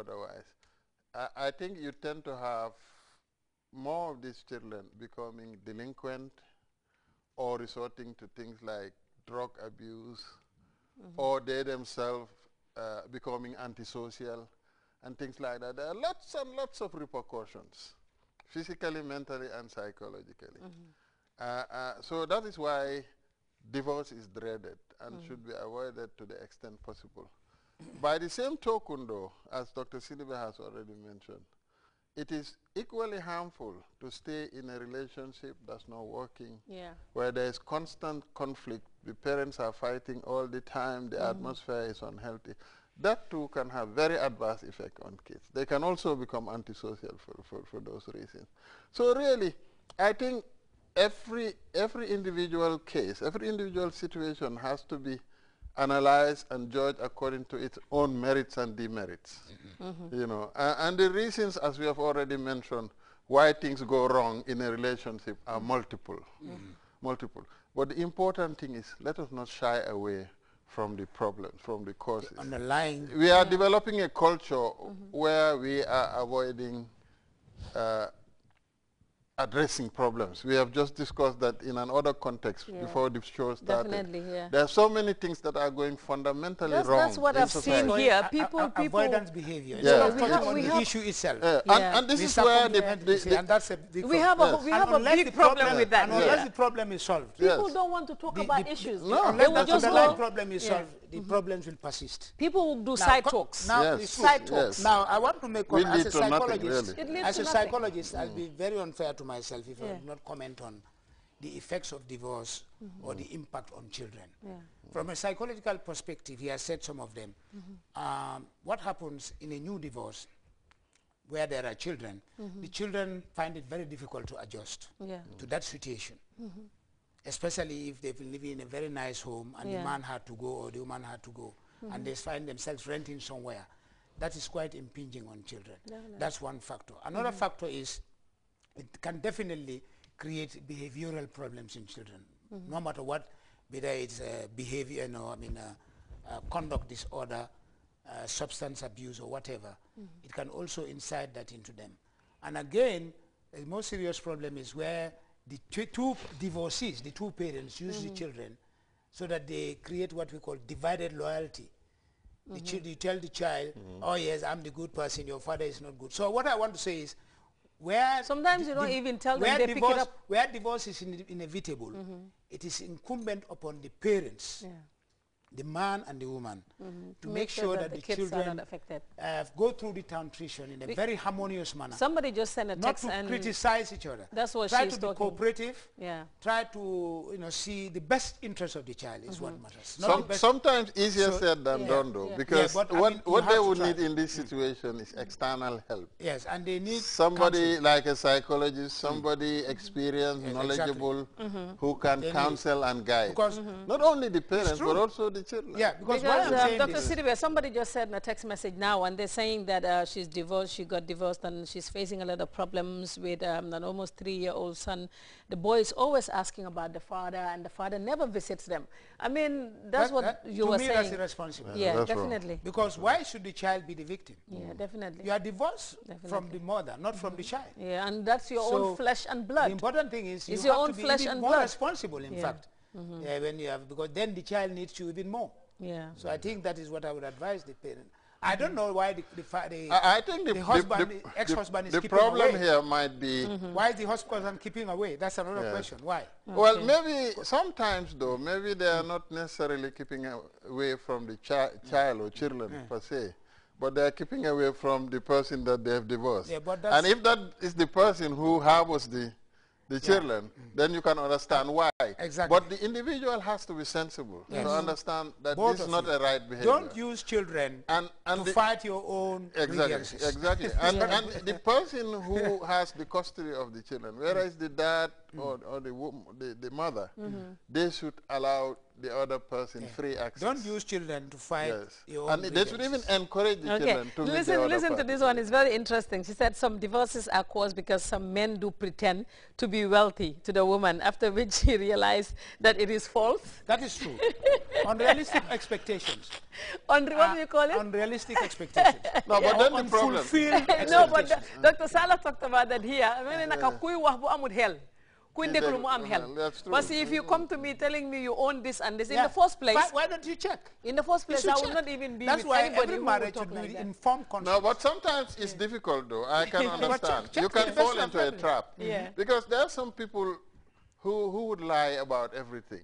otherwise. I think you tend to have more of these children becoming delinquent or resorting to things like drug abuse, or they themselves becoming antisocial and things like that. There are lots and lots of repercussions, physically, mentally, and psychologically. So that is why divorce is dreaded and should be avoided to the extent possible. By the same token, though, as Dr. Silibe has already mentioned, it is equally harmful to stay in a relationship that's not working, where there's constant conflict, the parents are fighting all the time, the atmosphere is unhealthy. That too can have very adverse effect on kids. They can also become antisocial for those reasons. So really, I think every individual case, every individual situation has to be analyzed and judged according to its own merits and demerits. You know, and the reasons, as we have already mentioned, why things go wrong in a relationship are multiple. But the important thing is, let us not shy away from the problems, from the causes. The underlying. We are developing a culture where we are avoiding addressing problems. We have just discussed that in another context before the show started. Definitely, There are so many things that are going fundamentally wrong. That's what I've seen here. People, avoidance behavior. We the issue itself. And this is where and that's a big we have a big problem with that. And unless the problem is solved. People don't want to talk about issues. Unless the underlying problem is solved, the problems will persist. People will do side talks. Now, side talks. Now, I want to make comment as a psychologist. Nothing, really. As a psychologist, I'll be very unfair to myself if I do not comment on the effects of divorce or the impact on children. From a psychological perspective, he has said some of them. What happens in a new divorce where there are children, the children find it very difficult to adjust to that situation. Especially if they've been living in a very nice home and the man had to go or the woman had to go and they find themselves renting somewhere. That is quite impinging on children. That's one factor. Another factor is it can definitely create behavioral problems in children, no matter what, whether it's behavior, conduct disorder, substance abuse or whatever. It can also incite that into them. And again, the most serious problem is where the two divorcees, the two parents, use the children so that they create what we call divided loyalty. You tell the child, oh yes, I'm the good person, your father is not good. So what I want to say is, where sometimes you don't even tell them, they pick it up. Where divorce is inevitable, it is incumbent upon the parents, the man and the woman, to make sure that the children go through the transition in a very harmonious manner. Somebody just sent a text not to and criticize each other. That's what try she's to be talking. cooperative. Try to see the best interest of the child is what matters. Sometimes easier said than done, though, because what they would need in this situation is external help. Yes, and they need somebody counseling. like a psychologist, somebody experienced, knowledgeable, who can counsel and guide. Because not only the parents, but also the children. Yeah, because what I'm saying Dr. is, Sidibe, somebody just sent a text message now, and they're saying that she's divorced, she got divorced, and she's facing a lot of problems with an almost 3-year-old son. The boy is always asking about the father, and the father never visits them. I mean, that's what you were saying. To me, that's irresponsible. Yeah, definitely. Wrong. Because why should the child be the victim? Yeah, definitely. You are divorced from the mother, not from the child. Yeah, and that's your own flesh and blood. The important thing is it's you your have own to be flesh even and more blood. responsible, in fact, when you have, because then the child needs you even more. Yeah. So I think that is what I would advise the parent. I don't know why I think the husband, ex-husband is keeping away. The problem here might be... Why is the husband keeping away? That's another question. Why? Well, maybe sometimes, though, maybe they are not necessarily keeping away from the child or children per se, but they are keeping away from the person that they have divorced. Yeah, but and if that is the person who harbors the children, then you can understand why. Exactly. But the individual has to be sensible to understand that Both this is of not you. a right behavior. Don't use children to fight your own grievances. Exactly. And the person who has the custody of the children, whether it's the dad or the mother, they should allow the other person free access. Don't use children to fight your own And they should even encourage the children to listen to this one. It's very interesting. She said some divorces are caused because some men do pretend to be wealthy to the woman, after which she realized that it is false. That is true. Unrealistic expectations. What do you call it? Unrealistic expectations. No, but then the problem. Unfulfilled No, but expectations. Dr. Salah talked about that here. But see, if you come to me telling me you own this and this, in the first place, why don't you check? In the first place, I would not even be with anybody who would talk like that. Informed consent. No, but sometimes it's difficult, though. I can understand. check You can the fall best into a trap. Yeah. Because there are some people who would lie about everything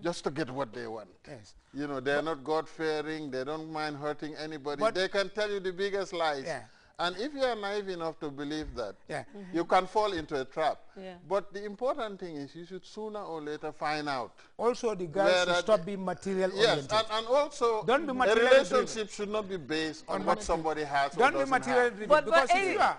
just to get what they want. Yes. You know, they're not God-fearing. They don't mind hurting anybody. But they can tell you the biggest lies. Yeah. And if you are naive enough to believe that, Yeah. you can fall into a trap. Yeah. But the important thing is you should sooner or later find out. Also, the girls should stop being material oriented. Yes, and also Don't be a material relationship should not be based on what somebody has or Don't be doesn't material have. driven. But, Because if you are,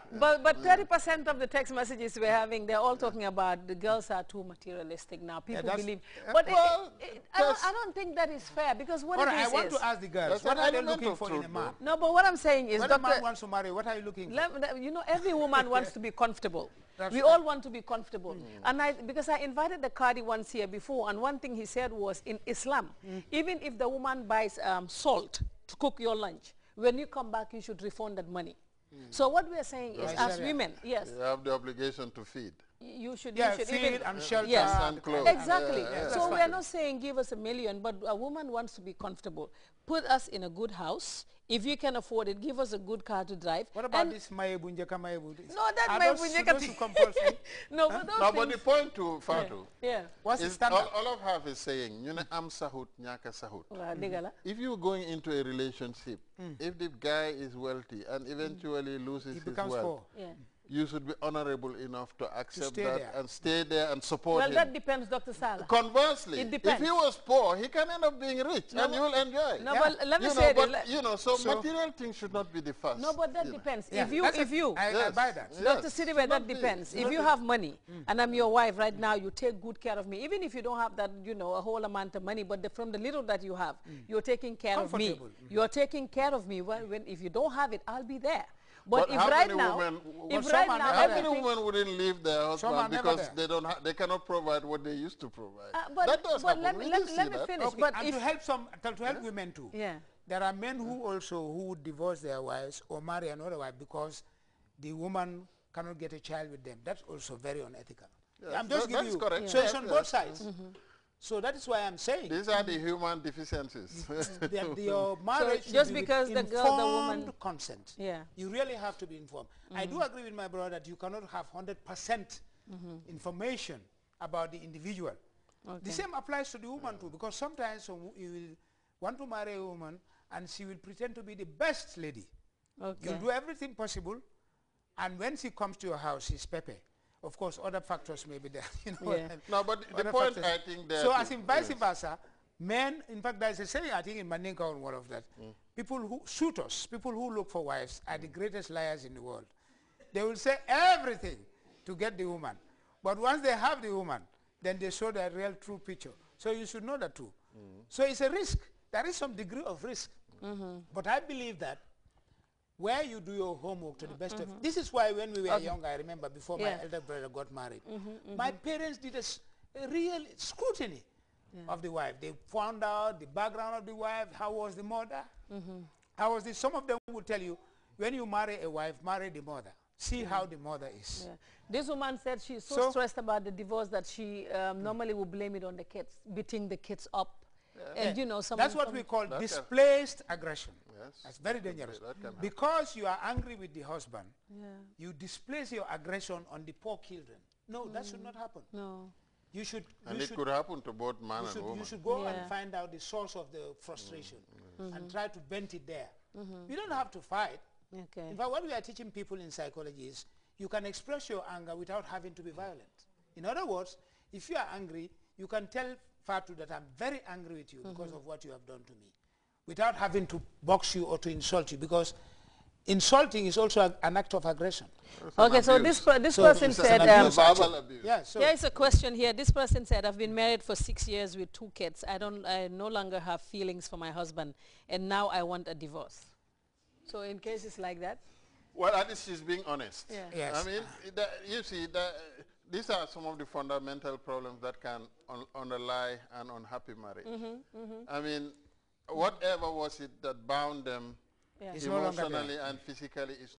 30% of the text messages we're having, they're all talking about the girls are too materialistic now. People believe. But well, I don't think that is fair, because what all it right, is I want to ask the girls, That's what an are they element looking of for in a truth, man? No, but what I'm saying is, When a man wants to marry, what are you looking for? you know, every woman wants to be comfortable. That's We right. all want to be comfortable. And because I invited the Qadi once here before, and one thing he said was, in Islam, even if the woman buys salt to cook your lunch, when you come back, you should refund that money. So what we are saying is, as women, yes, You have the obligation to feed. you should feed even and shelter. yes, and clothes. exactly. Yeah, So we are not saying give us $1 million, but a woman wants to be comfortable. Put us in a good house. If you can afford it, give us a good car to drive. What about this Mayebu, Njeka Mayebu? No, that Are Mayebu, those Njeka- compulsory? No, but those No, but things, the point to Fatu yeah. What's the is standard? all of half is saying, you know, am sahut, nyaka sahut. Digala. If you're going into a relationship, if the guy is wealthy and eventually loses He his becomes wealth, poor. Yeah. you should be honorable enough to accept stay that there. and stay there and support Well, him. that depends, Dr. Salah. Conversely, It if depends. he was poor, he can end up being rich and you will enjoy. No, but let me You say know, this. but, you know, so material things should not be the first. No, but that you know. depends. Yeah, If you, that's if you, I Yes. buy that. Yes. Dr. Sidibe, Should that not be. depends. Should If not you be. have money and I'm your wife right now, you take good care of me. Even if you don't have that, you know, a whole amount of money, but from the little that you have, you're taking care of me. Comfortable. You're taking care of me. If you don't have it, I'll be there. But, if how right many now, women, if some right are now, never how many everything, women wouldn't leave their Some are husband never because there. they cannot provide what they used to provide? but, that does but happen. let, We let, do see let me that. finish. Okay, But and if, to help women too. yeah. There are men who would divorce their wives or marry another wife because the woman cannot get a child with them. That's also very unethical. Yes, I'm just giving that's you. correct. So it's Yes, on yes. both sides. So that is why I'm saying These are the human deficiencies. that your marriage should just be with because the girl, the woman- informed consent. Yeah. You really have to be informed. I do agree with my brother that you cannot have 100% information about the individual. The same applies to the woman too, because sometimes you will want to marry a woman and she will pretend to be the best lady. Okay. You'll do everything possible, and when she comes to your house, she's Pepe. Of course, other factors may be there. You know, Yeah. No, but the other point factors. I think that... So as in vice versa, men, in fact, there's a saying, I think in Mandinka on one of that, people who, suitors, people who look for wives are the greatest liars in the world. They will say everything to get the woman. But once they have the woman, then they show their real true picture. So you should know that too. So it's a risk. There is some degree of risk. But I believe that where you do your homework to the best of... This is why when we were young, I remember before my elder brother got married, my parents did a real scrutiny of the wife. They found out the background of the wife, how was the mother, how was this. Some of them will tell you, when you marry a wife, marry the mother. See how the mother is. Yeah. This woman said she's so stressed about the divorce that she normally will blame it on the kids, beating the kids up. And you know, That's what we call displaced aggression. Yes. That's very dangerous. That can happen. Because you are angry with the husband, you displace your aggression on the poor children. No, that should not happen. No. You should, And it could happen to both man and woman. you should go and find out the source of the frustration and try to vent it there. You don't have to fight. Okay. In fact, what we are teaching people in psychology is you can express your anger without having to be violent. In other words, if you are angry, you can tell Fatu that I'm very angry with you because of what you have done to me, without having to box you or to insult you, because insulting is also an act of aggression. Okay, so this person said, verbal abuse. Yeah, so there is a question here. This person said, I've been married for 6 years with 2 kids. I no longer have feelings for my husband, and now I want a divorce. So in cases like that? Well, at least she's being honest. Yeah. Yes. I mean, you see, these are some of the fundamental problems that can underlie an unhappy marriage. I mean, whatever was it that bound them emotionally and physically is